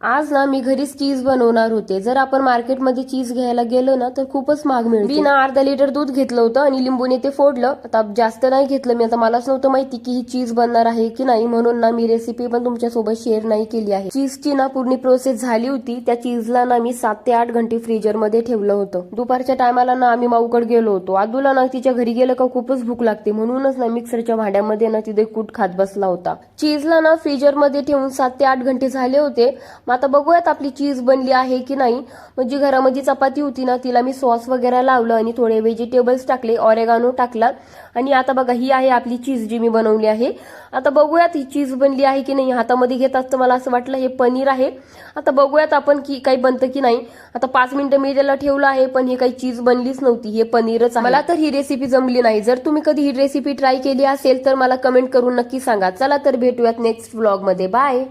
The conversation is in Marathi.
आज ना मी घरीच चीज बनवणार होते. जर आपण मार्केटमध्ये चीज घ्यायला गेलो ना तर खूपच महाग मिळते. मी ना अर्धा लिटर दूध घेतलं होतं आणि लिंबूने ते फोडलं. आता जास्त नाही घेतलं मी, आता मलाच नव्हतं माहिती की ही चीज बनणार आहे की नाही, म्हणून ना मी रेसिपी पण तुमच्यासोबत शेअर नाही केली आहे. चीजची ना पूर्ण प्रोसेस झाली होती. त्या चीजला ना मी 7 ते 8 घंटे फ्रीजर मध्ये ठेवलं होतं. दुपारच्या टायमाला ना आम्ही माऊकड गेलो होतो. आदूला ना तिच्या घरी गेलं का खूपच भूक लागते, म्हणूनच ना मिक्सरच्या भांड्यामध्ये ना तिथे कूट खात बसला होता. चीजला ना फ्रीजर मध्ये ठेवून 7 ते 8 घंटे झाले होते. मग आता बघूयात आपली चीज बनली आहे की नाही. म्हणजे घरामध्ये चपाती होती ना, तिला मी सॉस वगैरे लावलं आणि थोडे व्हेजिटेबल्स टाकले, ऑरेगानो टाकला आणि आता बघा ही आहे आपली चीज जी मी बनवली आहे. आता बघूयात ही चीज बनली आहे की नाही. हातामध्ये घेतात तर मला असं वाटलं हे पनीर आहे. आता बघूयात आपण की काही बनतं की नाही. आता 5 मिनिटं मी त्याला ठेवलं आहे, पण ही काही चीज बनलीच नव्हती, हे पनीरच आहे. मला तर ही रेसिपी जमली नाही. जर तुम्ही कधी ही रेसिपी ट्राय केली असेल तर मला कमेंट करून नक्की सांगा. चला तर भेटूयात नेक्स्ट व्लॉग मध्ये. बाय.